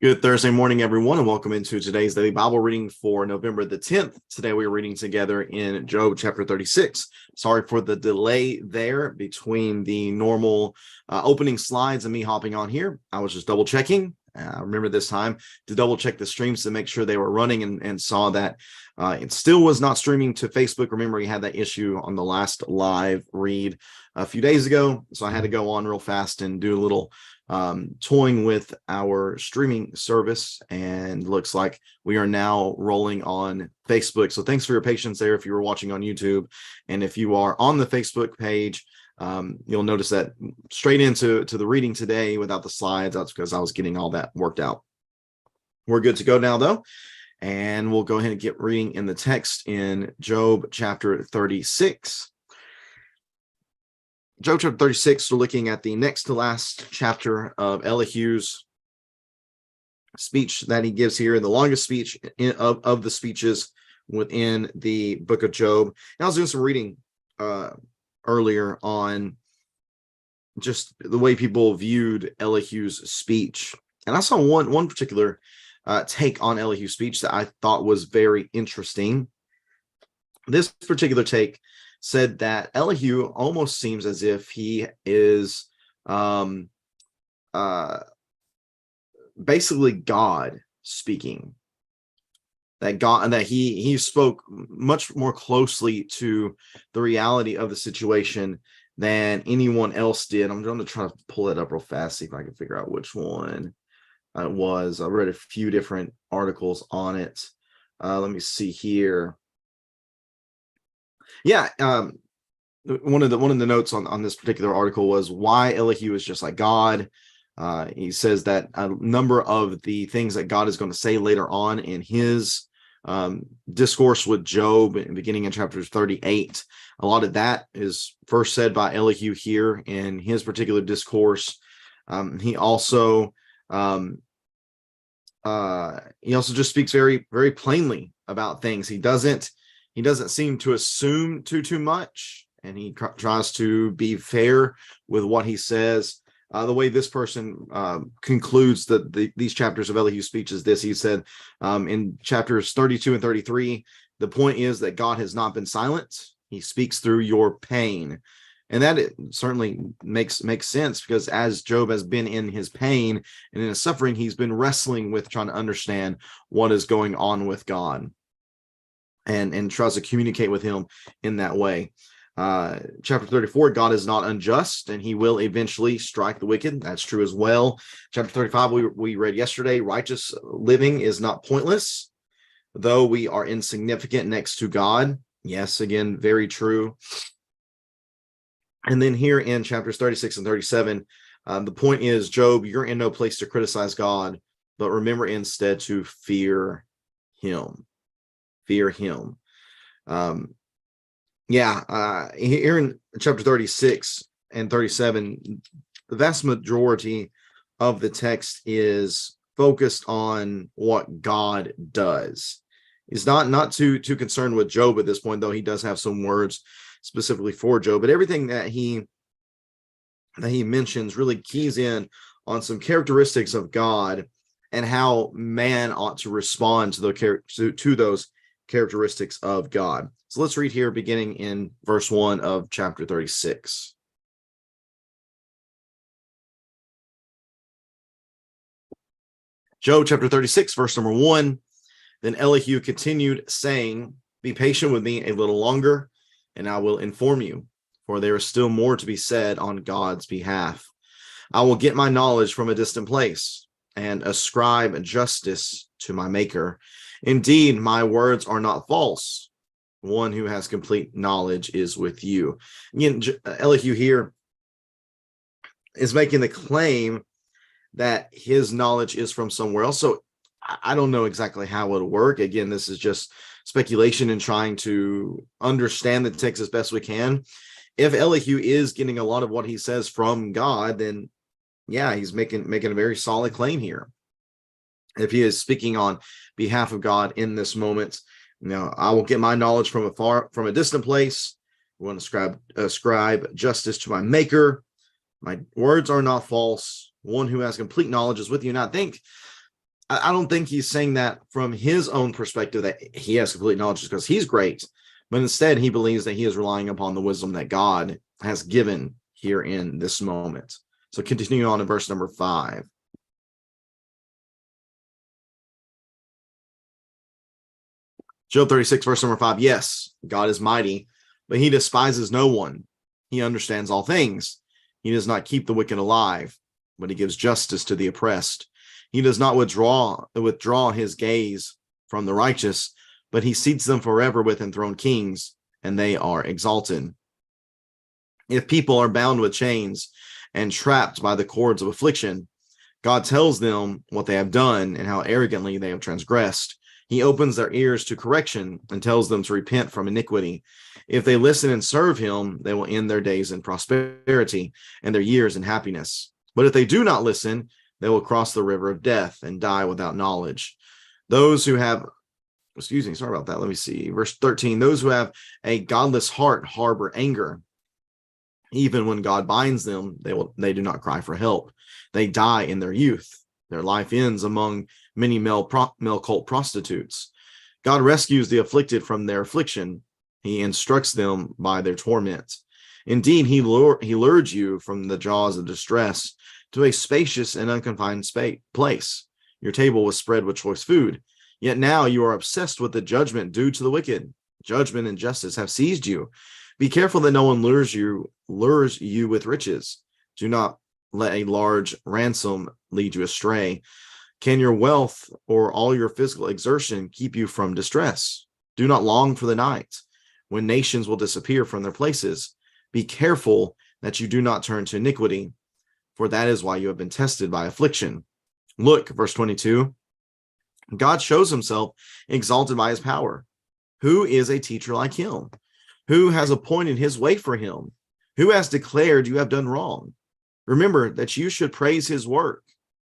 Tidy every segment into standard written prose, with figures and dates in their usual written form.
Good Thursday morning, everyone, and welcome into today's daily Bible reading for November the 10th. Today we are reading together in Job chapter 36. Sorry for the delay there between the normal opening slides and me hopping on here. I was just double checking. I remember this time to double check the streams to make sure they were running and saw that it still was not streaming to Facebook. Remember, we had that issue on the last live read a few days ago. So I had to go on real fast and do a little toying with our streaming service, and looks like we are now rolling on Facebook. So thanks for your patience there if you were watching on YouTube. And if you are on the Facebook page, you'll notice that straight into the reading today without the slides. That's because I was getting all that worked out. We're good to go now, though. And we'll go ahead and get reading in the text in Job chapter 36. Job chapter 36, we're looking at the next to last chapter of Elihu's speech that he gives here, the longest speech of the speeches within the book of Job. And I was doing some reading earlier on just the way people viewed Elihu's speech. And I saw one particular take on Elihu's speech that I thought was very interesting. This particular take said that Elihu almost seems as if he is basically God speaking. That he spoke much more closely to the reality of the situation than anyone else did. I'm going to try to pull it up real fast, see if I can figure out which one it was. I read a few different articles on it. Let me see here. Yeah, one of the notes on this particular article was why Elihu is just like God. He says that a number of the things that God is going to say later on in his discourse with Job, beginning in chapter 38, a lot of that is first said by Elihu here in his particular discourse. He also just speaks very, very plainly about things. He doesn't seem to assume too much, and he tries to be fair with what he says. The way this person concludes these chapters of Elihu's speech is this. He said in chapters 32 and 33, the point is that God has not been silent. He speaks through your pain. And that certainly makes sense, because as Job has been in his pain and in his suffering, he's been wrestling with trying to understand what is going on with God, and tries to communicate with him in that way. Chapter 34, God is not unjust, and he will eventually strike the wicked. That's true as well. Chapter 35, we read yesterday, righteous living is not pointless, though we are insignificant next to God. Yes, again, very true. And then here in chapters 36 and 37, the point is, Job, you're in no place to criticize God, but remember instead to fear him. Fear him. Here in chapter 36 and 37, the vast majority of the text is focused on what God does. He's not too concerned with Job at this point, though he does have some words specifically for Job. But everything that he mentions really keys in on some characteristics of God and how man ought to respond to those characteristics of God. So let's read here, beginning in verse 1 of chapter 36. Job chapter 36, verse number 1. Then Elihu continued, saying, be patient with me a little longer, and I will inform you, for there is still more to be said on God's behalf. I will get my knowledge from a distant place, and ascribe justice to my Maker. Indeed, my words are not false. One who has complete knowledge is with you. Again, Elihu here is making the claim that his knowledge is from somewhere else. So I don't know exactly how it'll work. Again, this is just speculation and trying to understand the text as best we can. If Elihu is getting a lot of what he says from God, then yeah, he's making a very solid claim here. If he is speaking on behalf of God in this moment, I will get my knowledge from a distant place. I want to ascribe justice to my Maker. My words are not false. One who has complete knowledge is with you. And I think I don't think he's saying that from his own perspective that he has complete knowledge because he's great, but instead he believes that he is relying upon the wisdom that God has given here in this moment. So continue on to verse number 5. Job 36, verse number 5. Yes, God is mighty, but he despises no one. He understands all things. He does not keep the wicked alive, but he gives justice to the oppressed. He does not withdraw his gaze from the righteous, but he seats them forever with enthroned kings, and they are exalted. If people are bound with chains and trapped by the cords of affliction, God tells them what they have done and how arrogantly they have transgressed. He opens their ears to correction and tells them to repent from iniquity. If they listen and serve him, they will end their days in prosperity and their years in happiness. But if they do not listen, they will cross the river of death and die without knowledge. Those who have, sorry about that. Let me see. Verse 13, those who have a godless heart harbor anger. Even when God binds them, they do not cry for help. They die in their youth. Their life ends among many male cult prostitutes. God rescues the afflicted from their affliction. He instructs them by their torment. Indeed, he lured you from the jaws of distress to a spacious and unconfined place. Your table was spread with choice food. Yet now you are obsessed with the judgment due to the wicked. Judgment and justice have seized you. Be careful that no one lures you with riches. Do not let a large ransom lead you astray. Can your wealth or all your physical exertion keep you from distress? Do not long for the night when nations will disappear from their places. Be careful that you do not turn to iniquity, for that is why you have been tested by affliction. Look, verse 22, God shows himself exalted by his power. Who is a teacher like him? Who has appointed his way for him? Who has declared you have done wrong? Remember that you should praise his work,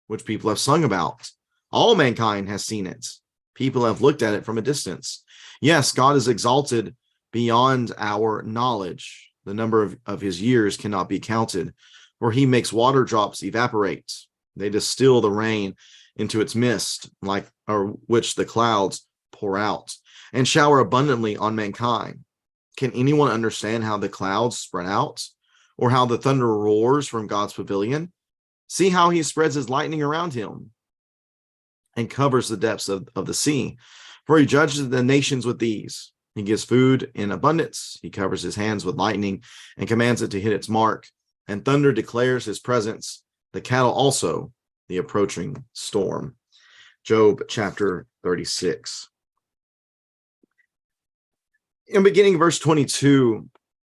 which people have sung about. All mankind has seen it. People have looked at it from a distance. Yes, God is exalted beyond our knowledge. The number of his years cannot be counted, for he makes water drops evaporate. They distill the rain into its mist, which the clouds pour out, and shower abundantly on mankind. Can anyone understand how the clouds spread out, or how the thunder roars from God's pavilion? See how he spreads his lightning around him and covers the depths of the sea. For he judges the nations with these. He gives food in abundance. He covers his hands with lightning and commands it to hit its mark. And thunder declares his presence, the cattle also, the approaching storm. Job chapter 36. In beginning verse 22,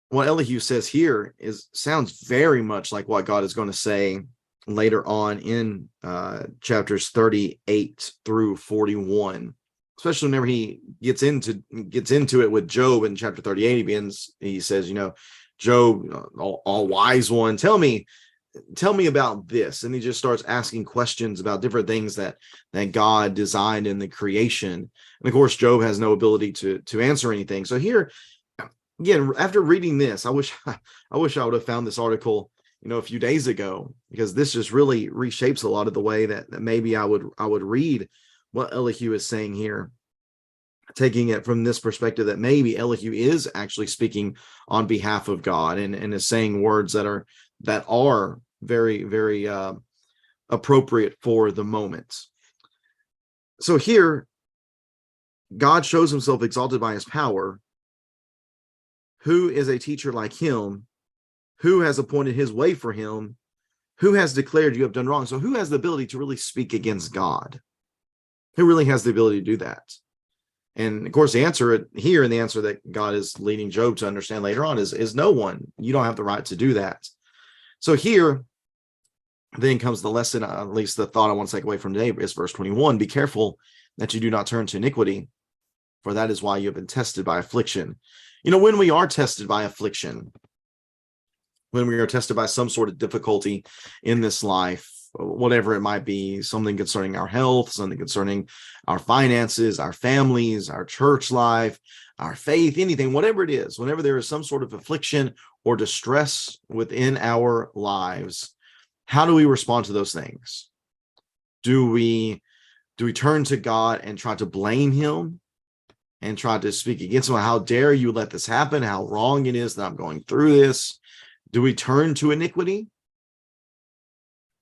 what Elihu says here sounds very much like what God is going to say later on in chapters 38 through 41, especially whenever he gets into it with Job in chapter 38. He says, Job, all wise one, tell me about this. And he just starts asking questions about different things that God designed in the creation. And of course, Job has no ability to answer anything. So here, again, after reading this, I wish I would have found this article, a few days ago, because this just really reshapes a lot of the way that maybe I would read what Elihu is saying here, taking it from this perspective that maybe Elihu is actually speaking on behalf of God and is saying words that are very, very appropriate for the moment. So here, God shows himself exalted by his power. Who is a teacher like him? Who has appointed his way for him? Who has declared you have done wrong? So who has the ability to really speak against God? Who really has the ability to do that? And of course, the answer here, and the answer that God is leading Job to understand later on, is no one. You don't have the right to do that. So here then comes the lesson, at least the thought I want to take away from today is verse 21. Be careful that you do not turn to iniquity, for that is why you have been tested by affliction. When we are tested by affliction, when we are tested by some sort of difficulty in this life, whatever it might be, something concerning our health, something concerning our finances, our families, our church life, our faith, anything, whatever it is, whenever there is some sort of affliction or distress within our lives, how do we respond to those things? Do we Do we turn to God and try to blame him and try to speak against him? How dare you let this happen? How wrong it is that I'm going through this. Do we turn to iniquity?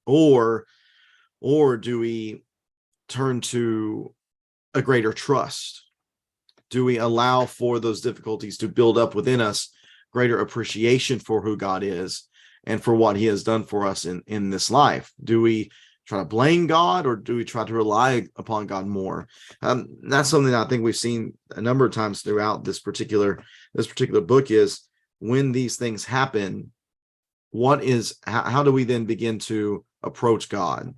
Or do we turn to a greater trust? Do we allow for those difficulties to build up within us greater appreciation for who God is and for what he has done for us in this life? Do we try to blame God, or do we try to rely upon God more? That's something that I think we've seen a number of times throughout this particular book, is when these things happen, how do we then begin to approach God?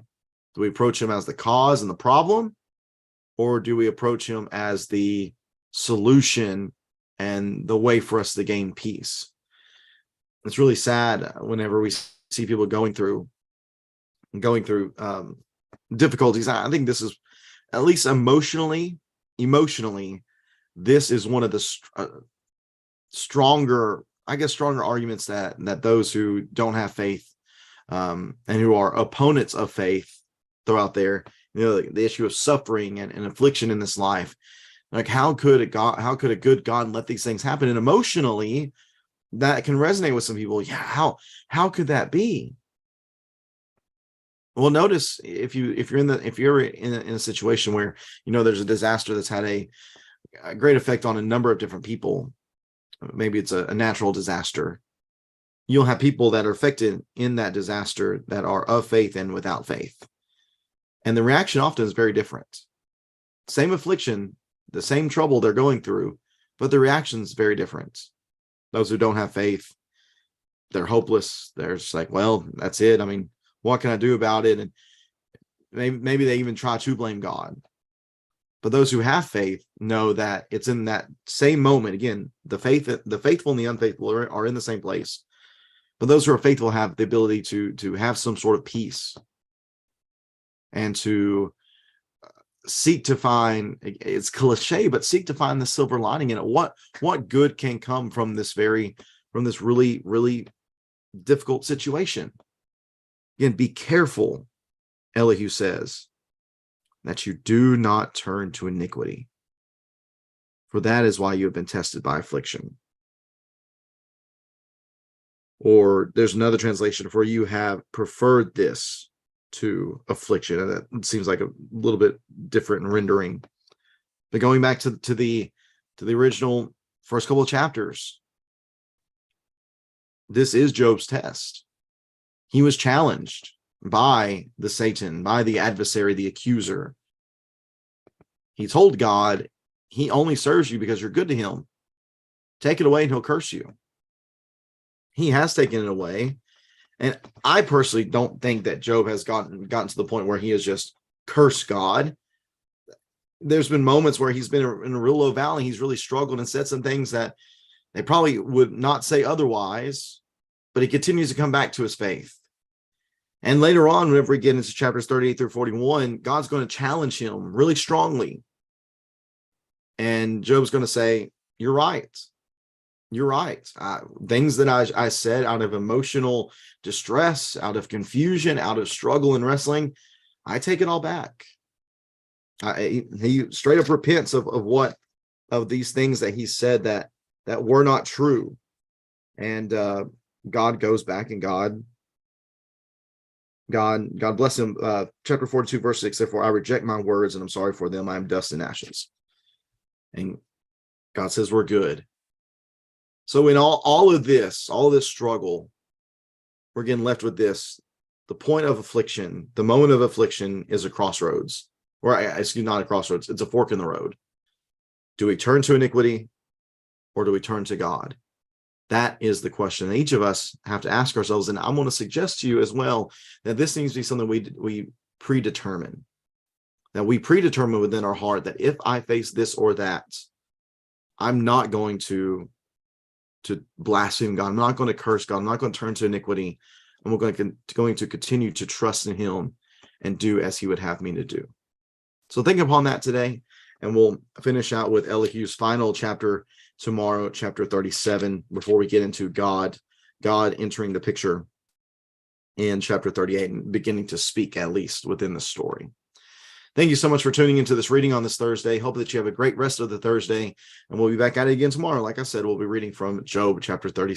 Do we approach him as the cause and the problem, or do we approach him as the solution and the way for us to gain peace? It's really sad whenever we see people going through difficulties. I think this is, at least emotionally, this is one of the stronger arguments that those who don't have faith and who are opponents of faith throw out there. The issue of suffering and affliction in this life. Like, how could a good God let these things happen? And emotionally, that can resonate with some people. Yeah, how could that be? Well, notice if you're in a situation where there's a disaster that's had a great effect on a number of different people. Maybe it's a natural disaster. You'll have people that are affected in that disaster that are of faith and without faith. And the reaction often is very different. Same affliction, the same trouble they're going through, but the reaction is very different. Those who don't have faith, they're hopeless. They're just like, well, that's it. I mean, what can I do about it? And maybe they even try to blame God. But those who have faith know that it's in that same moment. Again, the faithful and the unfaithful are in the same place. But those who are faithful have the ability to have some sort of peace and to seek to find, it's cliche, but seek to find the silver lining in it. What good can come from this really, really difficult situation? Again, be careful, Elihu says, that you do not turn to iniquity, for that is why you have been tested by affliction. Or there's another translation, for you have preferred this to affliction. And that seems like a little bit different in rendering. But going back to the original first couple of chapters, this is Job's test. He was challenged by the Satan, by the adversary, the accuser. He told God, he only serves you because you're good to him. Take it away and he'll curse you. He has taken it away. And I personally don't think that Job has gotten to the point where he has just cursed God. There's been moments where he's been in a real low valley. He's really struggled and said some things that they probably would not say otherwise, but he continues to come back to his faith. And later on, whenever we get into chapters 38 through 41, God's going to challenge him really strongly. And Job's going to say, you're right. You're right. Things that I said out of emotional distress, out of confusion, out of struggle and wrestling, I take it all back. He straight up repents of these things that he said that were not true. And God goes back, and God bless him. Chapter 42, verse 6, therefore I reject my words and I'm sorry for them. I am dust and ashes. And God says we're good. So in all of this struggle, we're getting left with this. The point of affliction, the moment of affliction is a crossroads. Or excuse, not a crossroads, it's a fork in the road. Do we turn to iniquity or do we turn to God? That is the question that each of us have to ask ourselves. And I'm going to suggest to you as well that this needs to be something we predetermine. That we predetermine within our heart that if I face this or that, I'm not going to blaspheme God. I'm not going to curse God. I'm not going to turn to iniquity. I'm going to continue to trust in him and do as he would have me to do. So think upon that today, and we'll finish out with Elihu's final chapter tomorrow, chapter 37, before we get into God entering the picture in chapter 38 and beginning to speak, at least within the story. Thank you so much for tuning into this reading on this Thursday. Hope that you have a great rest of the Thursday, and we'll be back at it again tomorrow. Like I said, we'll be reading from Job chapter 30.